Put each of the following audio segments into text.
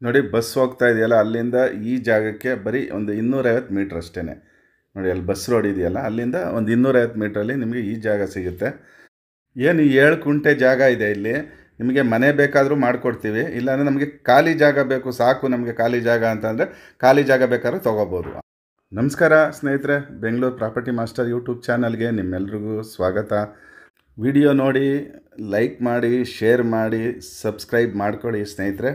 ನೋಡಿ ಬಸ್ ಹೋಗ್ತಾ ಇದೆಯಲ್ಲ ಅಲ್ಲಿಂದ ಈ ಜಾಗಕ್ಕೆ ಬರೀ ಒಂದು 250 ಮೀಟ್ರ್ ಅಷ್ಟೇ. ನೋಡಿ ಅಲ್ಲಿ ಬಸ್ ರೋಡ್ ಇದೆಯಲ್ಲ ಅಲ್ಲಿಂದ ಒಂದು 250 ಮೀಟ್ರಲ್ಲಿ ನಿಮಗೆ ಈ ಜಾಗ ಸಿಗುತ್ತೆ. ಏನು 7 ಕುಂಟೆ ಜಾಗ ಇದೆ ಇಲ್ಲಿ. ನಿಮಗೆ ಮನೆ ಬೇಕಾದರೂ ಮಾಡಿಕೊಡ್ತೀವಿ, ಇಲ್ಲಾಂದರೆ ನಮಗೆ ಖಾಲಿ ಜಾಗ ಬೇಕು, ಸಾಕು ನಮಗೆ ಖಾಲಿ ಜಾಗ ಅಂತಂದರೆ ಖಾಲಿ ಜಾಗ ಬೇಕಾದ್ರೂ ತೊಗೋಬೋದು. ನಮಸ್ಕಾರ ಸ್ನೇಹಿತರೆ, ಬೆಂಗಳೂರು ಪ್ರಾಪರ್ಟಿ ಮಾಸ್ಟರ್ ಯೂಟ್ಯೂಬ್ ಚಾನಲ್ಗೆ ನಿಮ್ಮೆಲ್ರಿಗೂ ಸ್ವಾಗತ. ವಿಡಿಯೋ ನೋಡಿ ಲೈಕ್ ಮಾಡಿ, ಶೇರ್ ಮಾಡಿ, ಸಬ್ಸ್ಕ್ರೈಬ್ ಮಾಡ್ಕೊಳ್ಳಿ ಸ್ನೇಹಿತರೆ.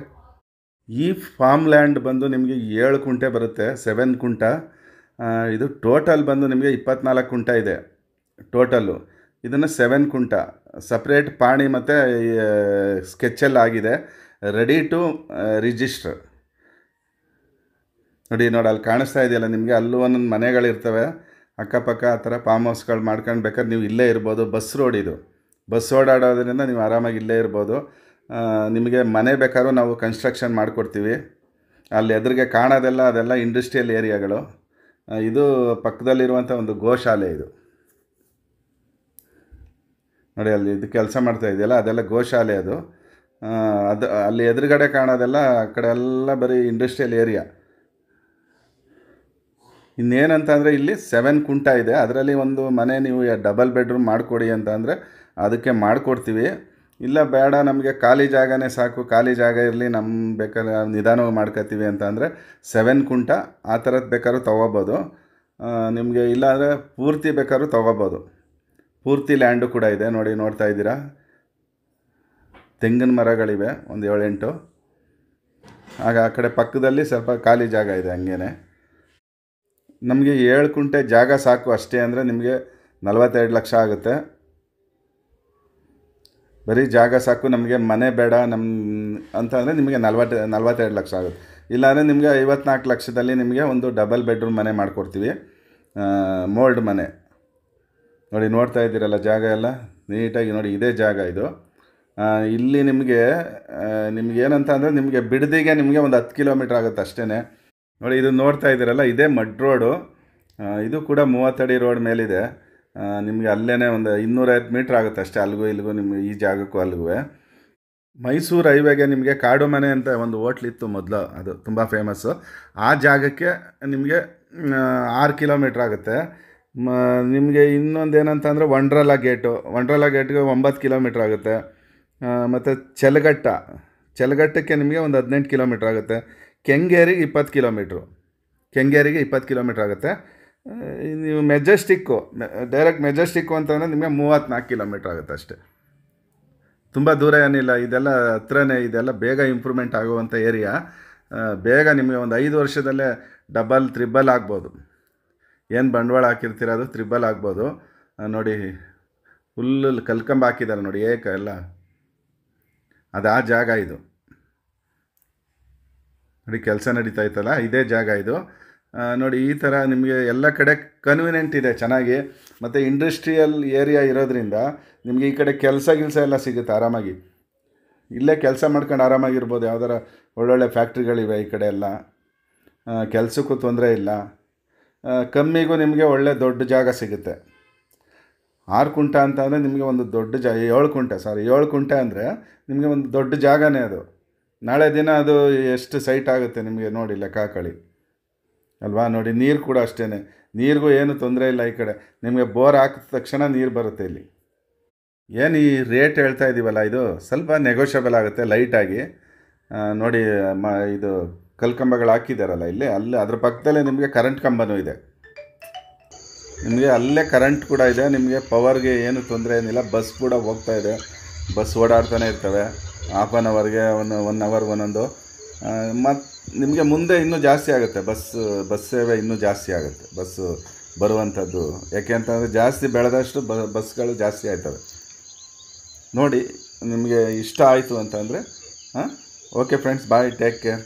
ಈ ಫಾರ್ಮ್ ಲ್ಯಾಂಡ್ ಬಂದು ನಿಮಗೆ 7 ಕುಂಟೆ ಬರುತ್ತೆ, 7 ಕುಂಟ. ಇದು ಟೋಟಲ್ ಬಂದು ನಿಮಗೆ 24 ಕುಂಟ ಇದೆ ಟೋಟಲ್ಲು. ಇದನ್ನು 7 ಕುಂಟ ಸಪ್ರೇಟ್ ಪಾಣಿ ಮತ್ತು ಸ್ಕೆಚಲ್ಲಿ ಆಗಿದೆ, ರೆಡಿ ಟು ರಿಜಿಸ್ಟರ್. ನೋಡಿ ಅಲ್ಲಿ ಕಾಣಿಸ್ತಾ ಇದೆಯಲ್ಲ ನಿಮಗೆ, ಅಲ್ಲೂ ಒಂದೊಂದು ಮನೆಗಳಿರ್ತವೆ ಅಕ್ಕಪಕ್ಕ. ಆ ಥರ ಫಾರ್ಮ್ ಹೌಸ್ಗಳು ಮಾಡ್ಕೊಂಡು ಬೇಕಾದ್ರೆ ನೀವು ಇಲ್ಲೇ ಇರ್ಬೋದು. ಬಸ್ ರೋಡ್ ಇದು, ಬಸ್ ಓಡಾಡೋದ್ರಿಂದ ನೀವು ಆರಾಮಾಗಿ ಇಲ್ಲೇ ಇರ್ಬೋದು. ನಿಮಗೆ ಮನೆ ಬೇಕಾದ್ರೂ ನಾವು ಕನ್ಸ್ಟ್ರಕ್ಷನ್ ಮಾಡಿಕೊಡ್ತೀವಿ. ಅಲ್ಲಿ ಎದುರಿಗೆ ಕಾಣೋದೆಲ್ಲ ಅದೆಲ್ಲ ಇಂಡಸ್ಟ್ರಿಯಲ್ ಏರಿಯಾಗಳು. ಇದು ಪಕ್ಕದಲ್ಲಿರುವಂಥ ಒಂದು ಗೋಶಾಲೆ ಇದು. ನೋಡಿ ಅಲ್ಲಿ ಇದು ಕೆಲಸ ಮಾಡ್ತಾ ಇದೆಯಲ್ಲ ಅದೆಲ್ಲ ಗೋಶಾಲೆ. ಅದು ಅಲ್ಲಿ ಎದುರುಗಡೆ ಕಾಣೋದೆಲ್ಲ ಆ ಕಡೆ ಎಲ್ಲ ಬರೀ ಇಂಡಸ್ಟ್ರಿಯಲ್ ಏರಿಯಾ. ಇನ್ನೇನಂತ ಅಂದರೆ ಇಲ್ಲಿ 7 ಕುಂಟ ಇದೆ, ಅದರಲ್ಲಿ ಒಂದು ಮನೆ ನೀವು ಡಬಲ್ ಬೆಡ್ರೂಮ್ ಮಾಡಿಕೊಡಿ ಅಂತ ಅಂದರೆ ಅದಕ್ಕೆ ಮಾಡಿಕೊಡ್ತೀವಿ. ಇಲ್ಲ ಬೇಡ ನಮಗೆ ಖಾಲಿ ಜಾಗನೇ ಸಾಕು, ಖಾಲಿ ಜಾಗ ಇರಲಿ, ನಮ್ಮ ಬೇಕಾದ್ರೆ ನಿಧಾನವಾಗಿ ಮಾಡ್ಕೊತೀವಿ ಅಂತ ಅಂದರೆ 7 ಕುಂಟ ಆ ಥರದ್ದು ಬೇಕಾದ್ರೂ ತೊಗೋಬೋದು. ನಿಮಗೆ ಇಲ್ಲಾಂದರೆ ಪೂರ್ತಿ ಬೇಕಾದ್ರೂ ತೊಗೋಬೋದು. ಪೂರ್ತಿ ಲ್ಯಾಂಡು ಕೂಡ ಇದೆ. ನೋಡ್ತಾ ಇದ್ದೀರಾ, ತೆಂಗಿನ ಮರಗಳಿವೆ ಒಂದು 7-8. ಆಗ ಆ ಕಡೆ ಪಕ್ಕದಲ್ಲಿ ಸ್ವಲ್ಪ ಖಾಲಿ ಜಾಗ ಇದೆ. ಹಂಗೇ ನಮಗೆ 7 ಕುಂಟೆ ಜಾಗ ಸಾಕು ಅಷ್ಟೇ ಅಂದರೆ ನಿಮಗೆ 42 ಲಕ್ಷ ಆಗುತ್ತೆ. ಬರೀ ಜಾಗ ಸಾಕು, ನಮಗೆ ಮನೆ ಬೇಡ ಅಂತಂದರೆ ನಿಮಗೆ 42 ಲಕ್ಷ ಆಗುತ್ತೆ. ಇಲ್ಲಾಂದರೆ ನಿಮಗೆ 54 ಲಕ್ಷದಲ್ಲಿ ನಿಮಗೆ ಒಂದು ಡಬಲ್ ಬೆಡ್ರೂಮ್ ಮನೆ ಮಾಡಿಕೊಡ್ತೀವಿ, ಮೋಲ್ಡ್ ಮನೆ. ನೋಡಿ ನೋಡ್ತಾ ಇದ್ದೀರಲ್ಲ ಜಾಗ ಎಲ್ಲ ನೀಟಾಗಿ. ನೋಡಿ ಇದೇ ಜಾಗ ಇದು. ಇಲ್ಲಿ ನಿಮಗೇನಂತ ಅಂದರೆ ನಿಮಗೆ ಬಿಡದಿಗೆ ನಿಮಗೆ ಒಂದು 10 ಕಿಲೋಮೀಟ್ರ್ ಆಗುತ್ತೆ ಅಷ್ಟೇ. ನೋಡಿ ಇದು ನೋಡ್ತಾ ಇದ್ದೀರಲ್ಲ, ಇದೇ ಮಡ್ ರೋಡು. ಇದು ಕೂಡ 30 ಅಡಿ ರೋಡ್ ಮೇಲಿದೆ. ನಿಮಗೆ ಅಲ್ಲೇ ಒಂದು 250 ಮೀಟ್ರ್ ಆಗುತ್ತೆ ಅಷ್ಟೇ, ಅಲ್ಲಿಗೂ ಇಲ್ಲಿಗೂ ನಿಮಗೆ ಈ ಜಾಗಕ್ಕೂ ಅಲ್ಲಿಗೂ. ಮೈಸೂರು ಹೈವೇಗೆ ನಿಮಗೆ ಕಾಡು ಮನೆ ಅಂತ ಒಂದು ಹೋಟ್ಲಿತ್ತು ಮೊದಲು, ಅದು ತುಂಬ ಫೇಮಸ್ಸು. ಆ ಜಾಗಕ್ಕೆ ನಿಮಗೆ 6 ಕಿಲೋಮೀಟ್ರ್ ಆಗುತ್ತೆ. ನಿಮಗೆ ಇನ್ನೊಂದು ಏನಂತ ಅಂದರೆ ವಂಡ್ರಲಾ ಗೇಟ್ಗೆ 9 ಕಿಲೋಮೀಟ್ರ್ ಆಗುತ್ತೆ. ಮತ್ತು ಚೆಲಗಟ್ಟಕ್ಕೆ ನಿಮಗೆ ಒಂದು 18 ಕಿಲೋಮೀಟ್ರ್ ಆಗುತ್ತೆ. ಕೆಂಗೇರಿಗೆ 20 ಕಿಲೋಮೀಟ್ರ್ ಆಗುತ್ತೆ. ನೀವು ಡೈರೆಕ್ಟ್ ಮೆಜೆಸ್ಟಿಕ್ಕು ಅಂತಂದರೆ ನಿಮಗೆ 34 ಕಿಲೋಮೀಟ್ರ್ ಆಗುತ್ತೆ ಅಷ್ಟೇ. ತುಂಬ ದೂರ ಏನಿಲ್ಲ, ಇದೆಲ್ಲ ಹತ್ರನೇ. ಇದೆಲ್ಲ ಬೇಗ ಇಂಪ್ರೂವ್ಮೆಂಟ್ ಆಗುವಂಥ ಏರಿಯಾ. ಬೇಗ ನಿಮಗೆ ಒಂದು 5 ವರ್ಷದಲ್ಲೇ ಡಬಲ್ ತ್ರಿಬಲ್ ಆಗ್ಬೋದು. ಏನು ಬಂಡವಾಳ ಹಾಕಿರ್ತೀರ ಅದು ತ್ರಿಬಲ್ ಆಗ್ಬೋದು. ನೋಡಿ ಫುಲ್ಲು ಕಲ್ಕಂಬ ಹಾಕಿದ್ದಾರೆ ನೋಡಿ ಎಲ್ಲ. ಅದು ಆ ಜಾಗ ಇದು. ನೋಡಿ ಕೆಲಸ ನಡೀತಾ ಇತ್ತಲ್ಲ, ಇದೇ ಜಾಗ ಇದು. ನೋಡಿ ಈ ಥರ ನಿಮಗೆ ಎಲ್ಲ ಕಡೆ ಕನ್ವೀನಿಯೆಂಟ್ ಇದೆ ಚೆನ್ನಾಗಿ. ಮತ್ತು ಇಂಡಸ್ಟ್ರಿಯಲ್ ಏರಿಯಾ ಇರೋದ್ರಿಂದ ನಿಮಗೆ ಈ ಕಡೆ ಕೆಲಸ ಎಲ್ಲ ಸಿಗುತ್ತೆ ಆರಾಮಾಗಿ. ಇಲ್ಲೇ ಕೆಲಸ ಮಾಡ್ಕೊಂಡು ಆರಾಮಾಗಿರ್ಬೋದು. ಯಾವ್ದಾರ ಒಳ್ಳೊಳ್ಳೆ ಫ್ಯಾಕ್ಟ್ರಿಗಳಿವೆ ಈ ಕಡೆ ಎಲ್ಲ, ಕೆಲಸಕ್ಕೂ ತೊಂದರೆ ಇಲ್ಲ. ಕಮ್ಮಿಗೂ ನಿಮಗೆ ಒಳ್ಳೆ ದೊಡ್ಡ ಜಾಗ ಸಿಗುತ್ತೆ. 6 ಕುಂಟ ಅಂತ ಅಂದರೆ ನಿಮಗೆ ಒಂದು ದೊಡ್ಡ ಜಾಗ. 7 ಕುಂಟೆ ಅಂದರೆ ನಿಮಗೆ ಒಂದು ದೊಡ್ಡ ಜಾಗನೇ ಅದು. ನಾಳೆ ದಿನ ಅದು ಎಷ್ಟು ಸೈಟ್ ಆಗುತ್ತೆ ನಿಮಗೆ ನೋಡಿ ಲೆಕ್ಕ ಹಾಕೊಳ್ಳಿ ಅಲ್ವಾ. ನೋಡಿ ನೀರು ಕೂಡ ಅಷ್ಟೇ, ನೀರಿಗೂ ಏನು ತೊಂದರೆ ಇಲ್ಲ. ಈ ಕಡೆ ನಿಮಗೆ ಬೋರ್ ಹಾಕಿದ ತಕ್ಷಣ ನೀರು ಬರುತ್ತೆ ಇಲ್ಲಿ. ಏನು ಈ ರೇಟ್ ಹೇಳ್ತಾ ಇದ್ದೀವಲ್ಲ, ಇದು ಸ್ವಲ್ಪ ನೆಗೋಷಿಯಬಲ್ ಆಗುತ್ತೆ ಲೈಟಾಗಿ. ನೋಡಿ ಇದು ಕಲ್ಕಂಬಗಳು ಹಾಕಿದ್ದಾರಲ್ಲ ಇಲ್ಲಿ, ಅದ್ರ ಪಕ್ಕದಲ್ಲೇ ನಿಮಗೆ ಕರೆಂಟ್ ಕಂಬನೂ ಇದೆ. ನಿಮಗೆ ಅಲ್ಲೇ ಕರೆಂಟ್ ಕೂಡ ಇದೆ. ನಿಮಗೆ ಪವರ್ಗೆ ಏನು ತೊಂದರೆ ಏನಿಲ್ಲ. ಬಸ್ ಕೂಡ ಹೋಗ್ತಾ ಇದೆ, ಬಸ್ ಓಡಾಡ್ತಾನೆ ಇರ್ತವೆ. ಹಾಫ್ ಆನ್ ಅವರ್ಗೆ 1 ಅವರ್ಗೆ ಒಂದೊಂದು. ಮತ್ತು ನಿಮಗೆ ಮುಂದೆ ಇನ್ನೂ ಜಾಸ್ತಿ ಆಗುತ್ತೆ, ಬಸ್ ಸೇವೆ ಇನ್ನೂ ಜಾಸ್ತಿ ಆಗುತ್ತೆ, ಬಸ್ಸು ಬರುವಂಥದ್ದು. ಯಾಕೆ ಅಂತಂದರೆ ಜಾಸ್ತಿ ಬೆಳೆದಷ್ಟು ಬಸ್ಗಳು ಜಾಸ್ತಿ ಆಯ್ತವೆ. ನೋಡಿ ನಿಮಗೆ ಇಷ್ಟ ಆಯಿತು ಅಂತಂದರೆ ಓಕೆ ಫ್ರೆಂಡ್ಸ್, ಬಾಯ್, ಟೇಕ್ ಕೇರ್.